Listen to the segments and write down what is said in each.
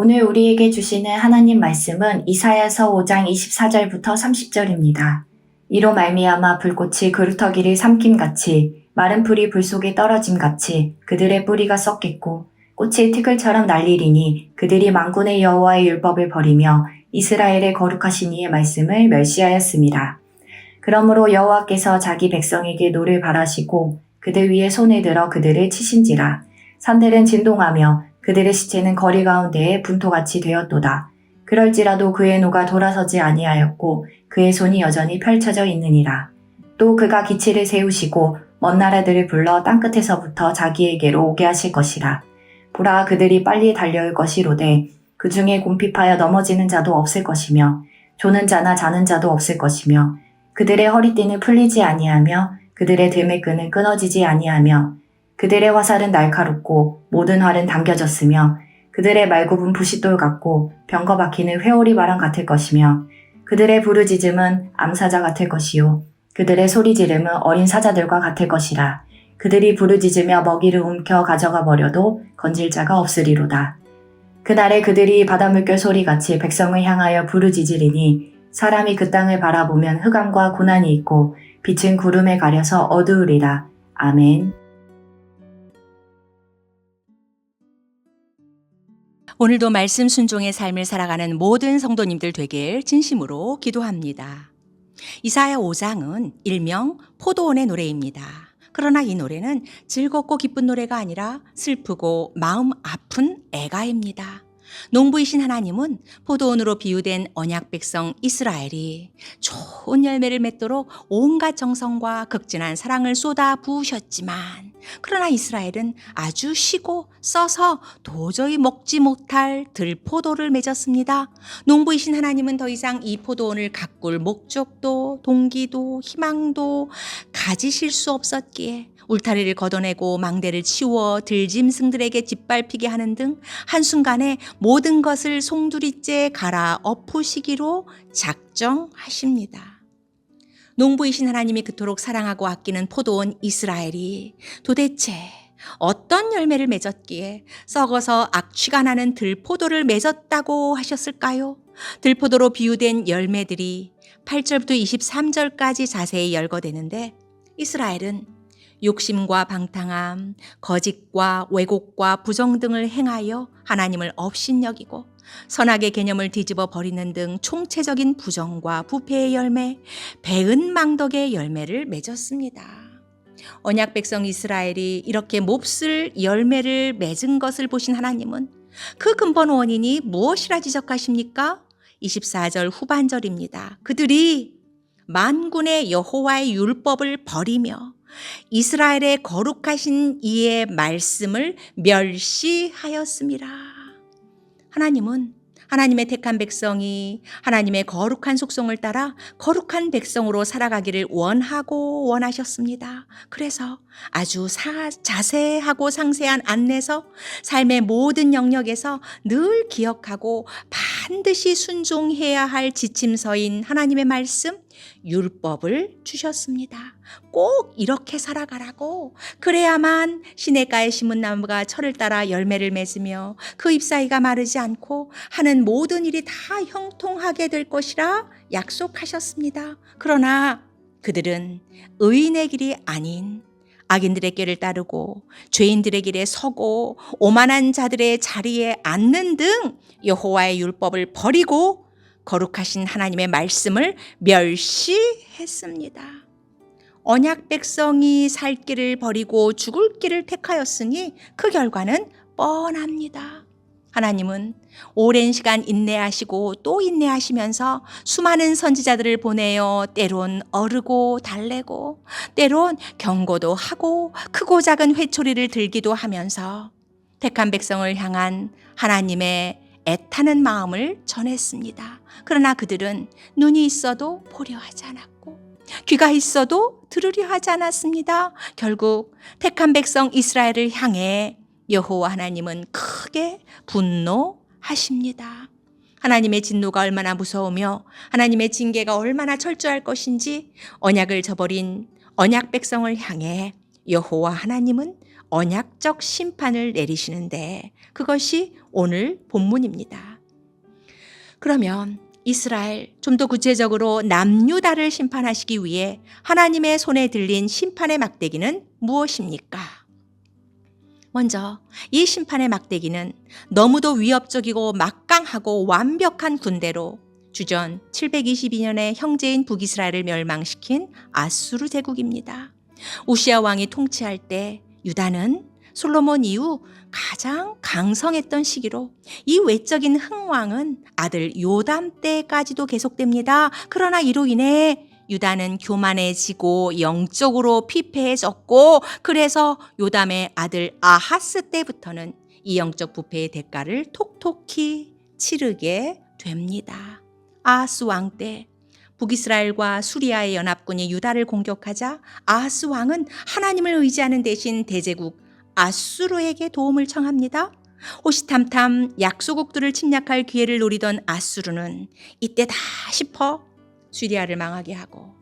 오늘 우리에게 주시는 하나님 말씀은 이사야서 5장 24절부터 30절입니다. 이로 말미암아 불꽃이 그루터기를 삼킴같이 마른 풀이 불 속에 떨어짐같이 그들의 뿌리가 썩겠고 꽃이 티끌처럼 날리리니 그들이 만군의 여호와의 율법을 버리며 이스라엘의 거룩하신 이의 말씀을 멸시하였습니다. 그러므로 여호와께서 자기 백성에게 노를 바라시고 그들 위에 손을 들어 그들을 치신지라. 산들은 진동하며 그들의 시체는 거리 가운데에 분토같이 되었도다. 그럴지라도 그의 노가 돌아서지 아니하였고 그의 손이 여전히 펼쳐져 있느니라. 또 그가 기치를 세우시고 먼 나라들을 불러 땅끝에서부터 자기에게로 오게 하실 것이라. 보라, 그들이 빨리 달려올 것이로되 그 중에 곰핍하여 넘어지는 자도 없을 것이며 조는 자나 자는 자도 없을 것이며 그들의 허리띠는 풀리지 아니하며 그들의 들매끈은 끊어지지 아니하며 그들의 화살은 날카롭고 모든 활은 당겨졌으며 그들의 말굽은 부싯돌 같고 병거 박히는 회오리 바람 같을 것이며 그들의 부르짖음은 암사자 같을 것이요 그들의 소리 지름은 어린 사자들과 같을 것이라. 그들이 부르짖으며 먹이를 움켜 가져가 버려도 건질 자가 없으리로다. 그날에 그들이 바닷물결 소리같이 백성을 향하여 부르짖으리니 사람이 그 땅을 바라보면 흑암과 고난이 있고 빛은 구름에 가려서 어두우리라. 아멘. 오늘도 말씀 순종의 삶을 살아가는 모든 성도님들 되길 진심으로 기도합니다. 이사야 5장은 일명 포도원의 노래입니다. 그러나 이 노래는 즐겁고 기쁜 노래가 아니라 슬프고 마음 아픈 애가입니다. 농부이신 하나님은 포도원으로 비유된 언약 백성 이스라엘이 좋은 열매를 맺도록 온갖 정성과 극진한 사랑을 쏟아 부으셨지만 그러나 이스라엘은 아주 시고 써서 도저히 먹지 못할 들포도를 맺었습니다. 농부이신 하나님은 더 이상 이 포도원을 가꿀 목적도 동기도 희망도 가지실 수 없었기에 울타리를 걷어내고 망대를 치워 들짐승들에게 짓밟히게 하는 등 한순간에 모든 것을 송두리째 갈아 엎으시기로 작정하십니다. 농부이신 하나님이 그토록 사랑하고 아끼는 포도원 이스라엘이 도대체 어떤 열매를 맺었기에 썩어서 악취가 나는 들포도를 맺었다고 하셨을까요? 들포도로 비유된 열매들이 8절부터 23절까지 자세히 열거되는데 이스라엘은 욕심과 방탕함, 거짓과 왜곡과 부정 등을 행하여 하나님을 업신여기고 선악의 개념을 뒤집어 버리는 등 총체적인 부정과 부패의 열매, 배은망덕의 열매를 맺었습니다. 언약 백성 이스라엘이 이렇게 몹쓸 열매를 맺은 것을 보신 하나님은 그 근본 원인이 무엇이라 지적하십니까? 24절 후반절입니다. 그들이 만군의 여호와의 율법을 버리며 이스라엘의 거룩하신 이의 말씀을 멸시하였습니다. 하나님은 하나님의 택한 백성이 하나님의 거룩한 속성을 따라 거룩한 백성으로 살아가기를 원하고 원하셨습니다. 그래서 아주 자세하고 상세한 안내서 삶의 모든 영역에서 늘 기억하고 반드시 순종해야 할 지침서인 하나님의 말씀, 율법을 주셨습니다. 꼭 이렇게 살아가라고. 그래야만 시냇가에 심은 나무가 철을 따라 열매를 맺으며 그 잎사귀가 마르지 않고 하는 모든 일이 다 형통하게 될 것이라 약속하셨습니다. 그러나 그들은 의인의 길이 아닌 악인들의 길을 따르고 죄인들의 길에 서고 오만한 자들의 자리에 앉는 등 여호와의 율법을 버리고 거룩하신 하나님의 말씀을 멸시했습니다. 언약 백성이 살 길을 버리고 죽을 길을 택하였으니 그 결과는 뻔합니다. 하나님은 오랜 시간 인내하시고 또 인내하시면서 수많은 선지자들을 보내어 때론 어르고 달래고 때론 경고도 하고 크고 작은 회초리를 들기도 하면서 택한 백성을 향한 하나님의 애타는 마음을 전했습니다. 그러나 그들은 눈이 있어도 보려 하지 않았고 귀가 있어도 들으려 하지 않았습니다. 결국 택한 백성 이스라엘을 향해 여호와 하나님은 크게 분노하십니다. 하나님의 진노가 얼마나 무서우며 하나님의 징계가 얼마나 철저할 것인지 언약을 저버린 언약 백성을 향해 여호와 하나님은 언약적 심판을 내리시는데 그것이 오늘 본문입니다. 그러면 이스라엘, 좀 더 구체적으로 남유다를 심판하시기 위해 하나님의 손에 들린 심판의 막대기는 무엇입니까? 먼저 이 심판의 막대기는 너무도 위협적이고 막강하고 완벽한 군대로 주전 722년에 형제인 북이스라엘을 멸망시킨 아수르 제국입니다. 우시아 왕이 통치할 때 유다는 솔로몬 이후 가장 강성했던 시기로 이 외적인 흥왕은 아들 요담 때까지도 계속됩니다. 그러나 이로 인해 유다는 교만해지고 영적으로 피폐해졌고 그래서 요담의 아들 아하스 때부터는 이 영적 부패의 대가를 톡톡히 치르게 됩니다. 아하스 왕 때 북이스라엘과 수리아의 연합군이 유다를 공격하자 아하스 왕은 하나님을 의지하는 대신 대제국 아수르에게 도움을 청합니다. 호시탐탐 약소국들을 침략할 기회를 노리던 아수르는 이때다 싶어 수리아를 망하게 하고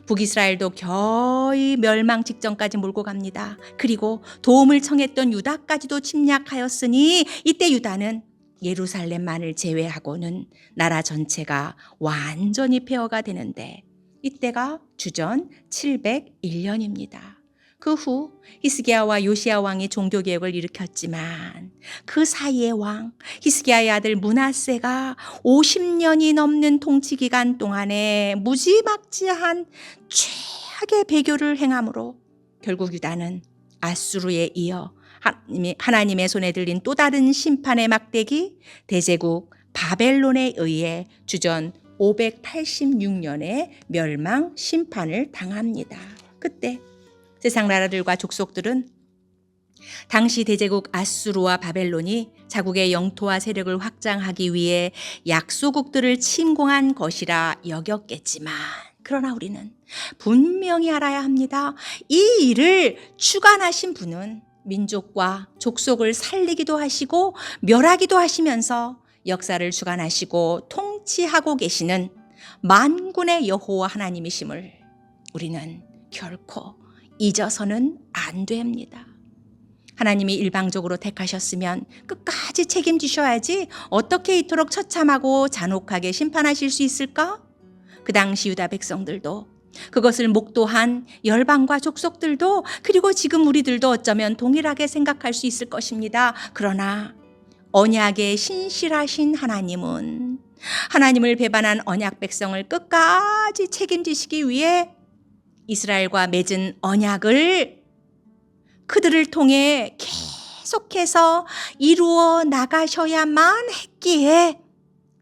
북이스라엘도 거의 멸망 직전까지 몰고 갑니다. 그리고 도움을 청했던 유다까지도 침략하였으니 이때 유다는 예루살렘만을 제외하고는 나라 전체가 완전히 폐허가 되는데 이때가 주전 701년입니다. 그 후 히스기야와 요시야 왕이 종교개혁을 일으켰지만 그 사이의 왕 히스기야의 아들 므낫세가 50년이 넘는 통치 기간 동안에 무지막지한 최악의 배교를 행함으로 결국 유다는 아수르에 이어 하나님의 손에 들린 또 다른 심판의 막대기 대제국 바벨론에 의해 주전 586년에 멸망 심판을 당합니다. 그때 세상 나라들과 족속들은 당시 대제국 아수르와 바벨론이 자국의 영토와 세력을 확장하기 위해 약소국들을 침공한 것이라 여겼겠지만 그러나 우리는 분명히 알아야 합니다. 이 일을 주관하신 분은 민족과 족속을 살리기도 하시고 멸하기도 하시면서 역사를 주관하시고 통치하고 계시는 만군의 여호와 하나님이심을 우리는 결코 잊어서는 안 됩니다. 하나님이 일방적으로 택하셨으면 끝까지 책임지셔야지 어떻게 이토록 처참하고 잔혹하게 심판하실 수 있을까? 그 당시 유다 백성들도 그것을 목도한 열방과 족속들도 그리고 지금 우리들도 어쩌면 동일하게 생각할 수 있을 것입니다. 그러나 언약의 신실하신 하나님은 하나님을 배반한 언약 백성을 끝까지 책임지시기 위해 이스라엘과 맺은 언약을 그들을 통해 계속해서 이루어 나가셔야만 했기에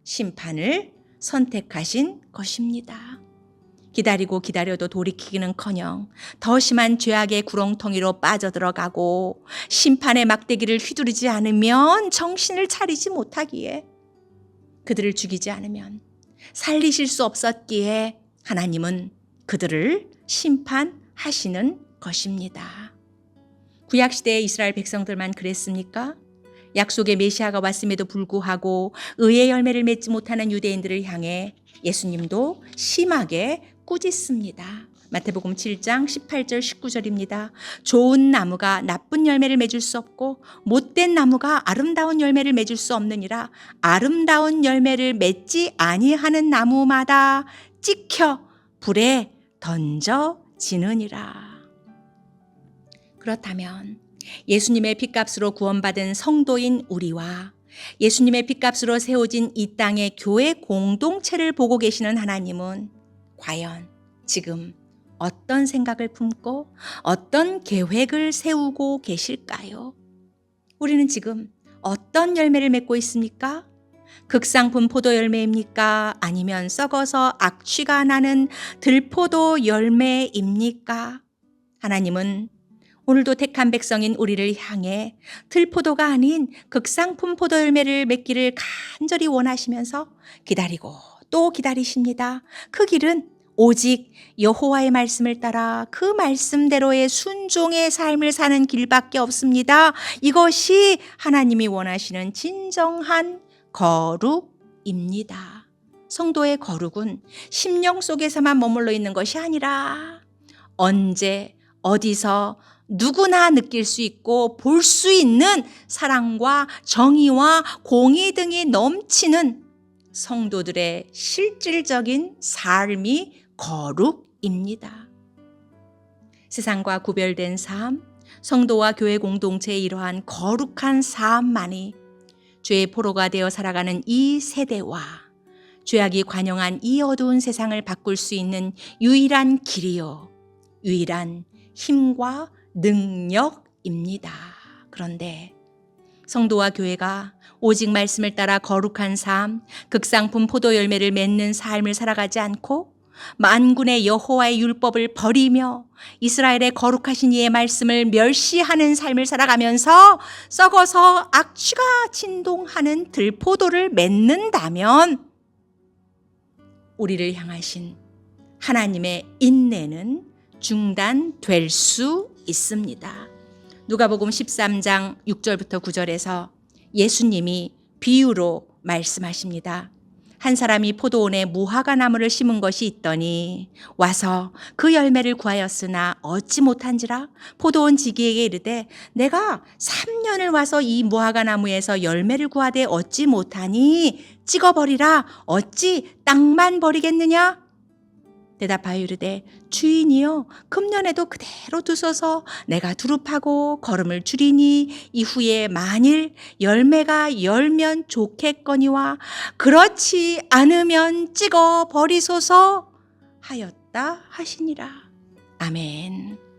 심판을 선택하신 것입니다. 기다리고 기다려도 돌이키기는커녕 더 심한 죄악의 구렁텅이로 빠져들어가고 심판의 막대기를 휘두르지 않으면 정신을 차리지 못하기에 그들을 죽이지 않으면 살리실 수 없었기에 하나님은 그들을 심판하시는 것입니다. 구약시대의 이스라엘 백성들만 그랬습니까? 약속의 메시아가 왔음에도 불구하고 의의 열매를 맺지 못하는 유대인들을 향해 예수님도 심하게 꾸짖습니다. 마태복음 7장 18절 19절입니다. 좋은 나무가 나쁜 열매를 맺을 수 없고 못된 나무가 아름다운 열매를 맺을 수 없느니라. 아름다운 열매를 맺지 아니하는 나무마다 찍혀 불에 던져지느니라. 그렇다면 예수님의 핏값으로 구원받은 성도인 우리와 예수님의 핏값으로 세워진 이 땅의 교회 공동체를 보고 계시는 하나님은 과연 지금 어떤 생각을 품고 어떤 계획을 세우고 계실까요? 우리는 지금 어떤 열매를 맺고 있습니까? 극상품 포도 열매입니까? 아니면 썩어서 악취가 나는 들포도 열매입니까? 하나님은 오늘도 택한 백성인 우리를 향해 들포도가 아닌 극상품 포도 열매를 맺기를 간절히 원하시면서 기다리고 또 기다리십니다. 그 길은 오직 여호와의 말씀을 따라 그 말씀대로의 순종의 삶을 사는 길밖에 없습니다. 이것이 하나님이 원하시는 진정한 거룩입니다. 성도의 거룩은 심령 속에서만 머물러 있는 것이 아니라 언제 어디서 누구나 느낄 수 있고 볼 수 있는 사랑과 정의와 공의 등이 넘치는 성도들의 실질적인 삶이 거룩입니다. 세상과 구별된 삶, 성도와 교회 공동체의 이러한 거룩한 삶만이 죄의 포로가 되어 살아가는 이 세대와 죄악이 관영한 이 어두운 세상을 바꿀 수 있는 유일한 길이요, 유일한 힘과 능력입니다. 그런데 성도와 교회가 오직 말씀을 따라 거룩한 삶, 극상품 포도 열매를 맺는 삶을 살아가지 않고 만군의 여호와의 율법을 버리며 이스라엘의 거룩하신 이의 말씀을 멸시하는 삶을 살아가면서 썩어서 악취가 진동하는 들포도를 맺는다면 우리를 향하신 하나님의 인내는 중단될 수 있습니다. 누가복음 13장 6절부터 9절에서 예수님이 비유로 말씀하십니다. 한 사람이 포도원에 무화과 나무를 심은 것이 있더니 와서 그 열매를 구하였으나 얻지 못한지라 포도원 지기에게 이르되 내가 3년을 와서 이 무화과 나무에서 열매를 구하되 얻지 못하니 찍어버리라 어찌 땅만 버리겠느냐? 대답하여 이르되 주인이여 금년에도 그대로 두소서 내가 두릅하고 거름을 줄이니 이후에 만일 열매가 열면 좋겠거니와 그렇지 않으면 찍어 버리소서 하였다 하시니라. 아멘.